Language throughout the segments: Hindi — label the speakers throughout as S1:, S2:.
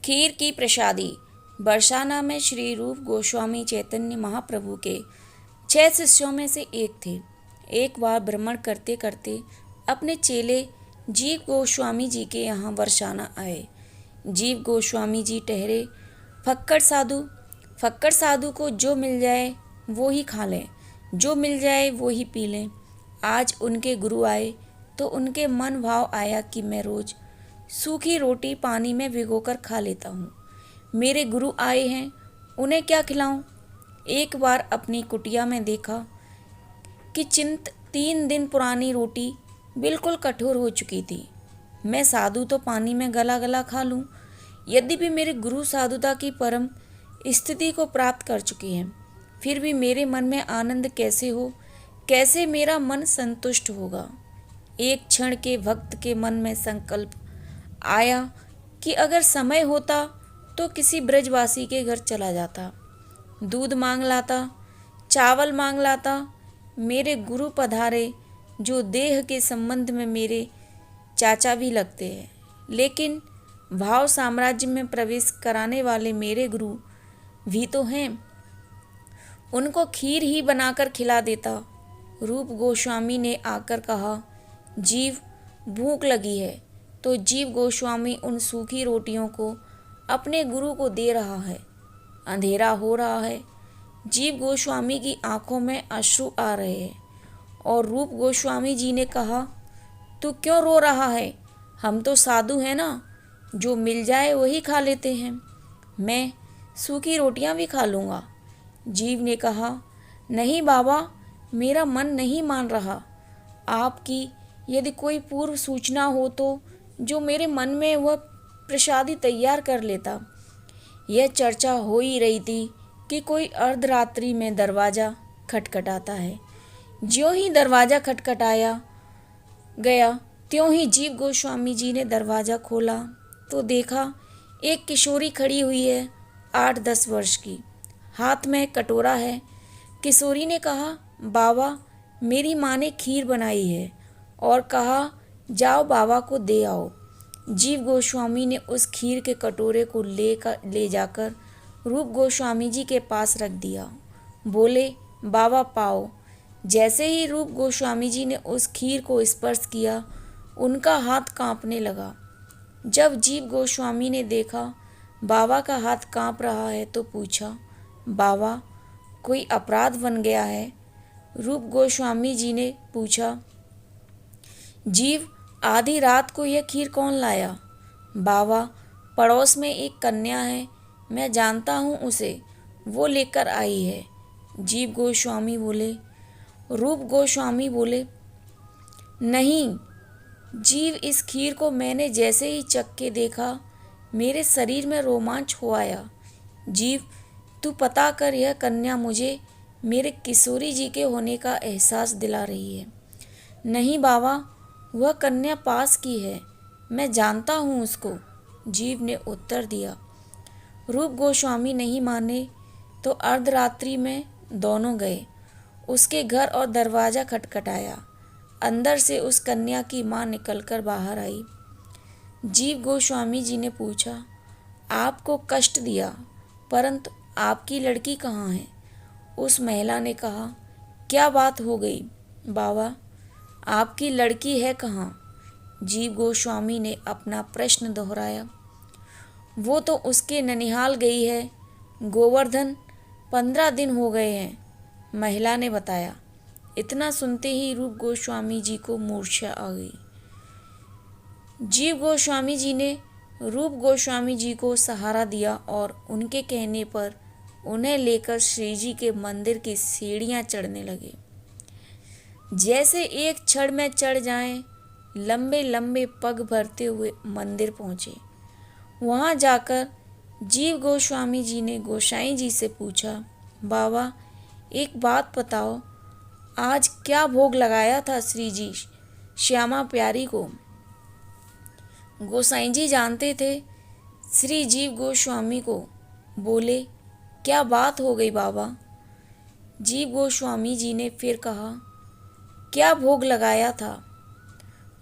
S1: खीर की प्रसादी। बरसाना में श्री रूप गोस्वामी चैतन्य महाप्रभु के 6 शिष्यों में से एक थे। एक बार भ्रमण करते करते अपने चेले जीव गोस्वामी जी के यहाँ बरसाना आए। जीव गोस्वामी जी ठहरे फक्कड़ साधु को जो मिल जाए वो ही खा लें, जो मिल जाए वो ही पी लें। आज उनके गुरु आए तो उनके मन भाव आया कि मैं रोज सूखी रोटी पानी में भिगोकर खा लेता हूँ। मेरे गुरु आए हैं, उन्हें क्या खिलाऊं? एक बार अपनी कुटिया में देखा कि 3 दिन पुरानी रोटी बिल्कुल कठोर हो चुकी थी। मैं साधु तो पानी में गला गला खा लूं, यद्यपि मेरे गुरु साधुता की परम स्थिति को प्राप्त कर चुके हैं, फिर भी मेरे मन में आनंद कैसे हो, कैसे मेरा मन संतुष्ट होगा। एक क्षण के भक्त के मन में संकल्प आया कि अगर समय होता तो किसी ब्रजवासी के घर चला जाता, दूध मांग लाता, चावल मांग लाता। मेरे गुरु पधारे जो देह के संबंध में मेरे चाचा भी लगते हैं, लेकिन भाव साम्राज्य में प्रवेश कराने वाले मेरे गुरु भी तो हैं, उनको खीर ही बनाकर खिला देता। रूप गोस्वामी ने आकर कहा, जीव भूख लगी है। तो जीव गोस्वामी उन सूखी रोटियों को अपने गुरु को दे रहा है। अंधेरा हो रहा है। जीव गोस्वामी की आंखों में अश्रु आ रहे हैं और रूप गोस्वामी जी ने कहा, तू क्यों रो रहा है? हम तो साधु हैं ना, जो मिल जाए वही खा लेते हैं। मैं सूखी रोटियां भी खा लूँगा। जीव ने कहा, नहीं बाबा, मेरा मन नहीं मान रहा। आपकी यदि कोई पूर्व सूचना हो तो जो मेरे मन में वह प्रसादी तैयार कर लेता। यह चर्चा हो ही रही थी कि कोई अर्धरात्रि में दरवाज़ा खटखटाता है। ज्यों ही दरवाज़ा खटखटाया गया त्यों ही जीव गोस्वामी जी ने दरवाज़ा खोला तो देखा एक किशोरी खड़ी हुई है, 8-10 वर्ष की, हाथ में कटोरा है। किशोरी ने कहा, बाबा, मेरी माँ ने खीर बनाई है और कहा जाओ बाबा को दे आओ। जीव गोस्वामी ने उस खीर के कटोरे को ले जाकर रूप गोस्वामी जी के पास रख दिया। बोले, बाबा पाओ। जैसे ही रूप गोस्वामी जी ने उस खीर को स्पर्श किया, उनका हाथ कांपने लगा। जब जीव गोस्वामी ने देखा बाबा का हाथ कांप रहा है तो पूछा, बाबा, कोई अपराध बन गया है? रूप गोस्वामी जी ने पूछा, जीव, आधी रात को यह खीर कौन लाया? बाबा, पड़ोस में एक कन्या है, मैं जानता हूँ उसे, वो लेकर आई है। जीव गोस्वामी बोले। रूप गोस्वामी बोले, नहीं जीव, इस खीर को मैंने जैसे ही चख के देखा मेरे शरीर में रोमांच हो आया। जीव, तू पता कर, यह कन्या मुझे मेरे किशोरी जी के होने का एहसास दिला रही है। नहीं बाबा, वह कन्या पास की है, मैं जानता हूँ उसको, जीव ने उत्तर दिया। रूप गोस्वामी नहीं माने तो अर्धरात्रि में दोनों गए उसके घर और दरवाज़ा खटखटाया। अंदर से उस कन्या की माँ निकलकर बाहर आई। जीव गोस्वामी जी ने पूछा, आपको कष्ट दिया, परंतु आपकी लड़की कहाँ है? उस महिला ने कहा, क्या बात हो गई बाबा, आपकी लड़की है कहाँ? जीव गोस्वामी ने अपना प्रश्न दोहराया। वो तो उसके ननिहाल गई है, गोवर्धन, 15 दिन हो गए हैं, महिला ने बताया। इतना सुनते ही रूप गोस्वामी जी को मूर्छा आ गई। जीव गोस्वामी जी ने रूप गोस्वामी जी को सहारा दिया और उनके कहने पर उन्हें लेकर श्री जी के मंदिर की सीढ़ियाँ चढ़ने लगे। जैसे एक क्षण में चढ़ जाएं, लंबे लंबे पग भरते हुए मंदिर पहुँचे। वहाँ जाकर जीव गोस्वामी जी ने गोसाई जी से पूछा, बाबा, एक बात बताओ, आज क्या भोग लगाया था श्री जी श्यामा प्यारी को? गोसाई जी जानते थे श्री जीव गोस्वामी को। बोले, क्या बात हो गई बाबा? जीव गोस्वामी जी ने फिर कहा, क्या भोग लगाया था?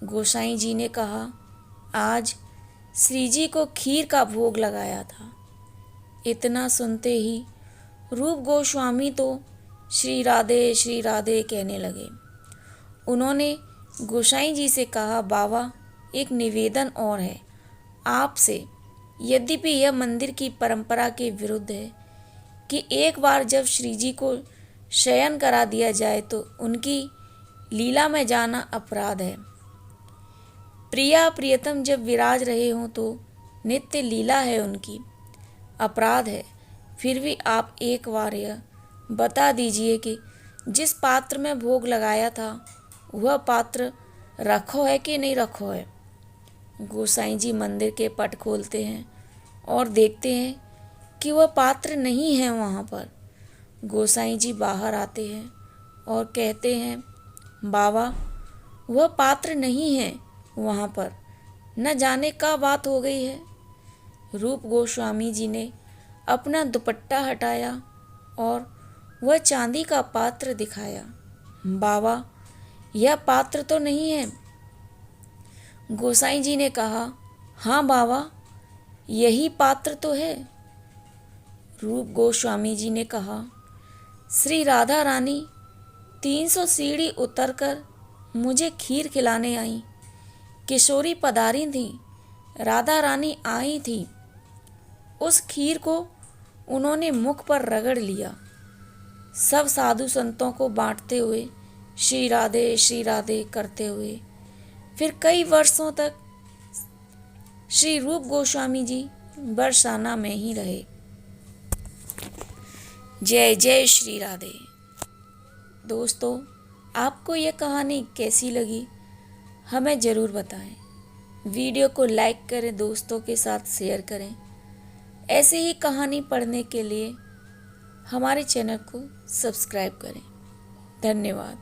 S1: गोसाई जी ने कहा, आज श्री जी को खीर का भोग लगाया था। इतना सुनते ही रूप गोस्वामी तो श्री राधे कहने लगे। उन्होंने गोसाई जी से कहा, बाबा एक निवेदन और है आपसे। यद्यपि यह मंदिर की परंपरा के विरुद्ध है कि एक बार जब श्री जी को शयन करा दिया जाए तो उनकी लीला में जाना अपराध है। प्रिया प्रियतम जब विराज रहे हों तो नित्य लीला है उनकी, अपराध है। फिर भी आप एक बार यह बता दीजिए कि जिस पात्र में भोग लगाया था वह पात्र रखो है कि नहीं रखो है। गोसाई जी मंदिर के पट खोलते हैं और देखते हैं कि वह पात्र नहीं है वहाँ पर। गोसाई जी बाहर आते हैं और कहते हैं, बाबा वह पात्र नहीं है वहाँ पर, न जाने क्या बात हो गई है। रूप गोस्वामी जी ने अपना दुपट्टा हटाया और वह चांदी का पात्र दिखाया। बाबा यह पात्र तो नहीं है। गोसाई जी ने कहा, हाँ बाबा यही पात्र तो है। रूप गोस्वामी जी ने कहा, श्री राधा रानी 300 सीढ़ी उतरकर मुझे खीर खिलाने आई। किशोरी पधारी थी, राधा रानी आई थी। उस खीर को उन्होंने मुख पर रगड़ लिया। सब साधु संतों को बांटते हुए श्री राधे करते हुए फिर कई वर्षों तक श्री रूप गोस्वामी जी बरसाना में ही रहे। जय जय श्री राधे। दोस्तों, आपको यह कहानी कैसी लगी हमें ज़रूर बताएं। वीडियो को लाइक करें, दोस्तों के साथ शेयर करें। ऐसे ही कहानी पढ़ने के लिए हमारे चैनल को सब्सक्राइब करें। धन्यवाद।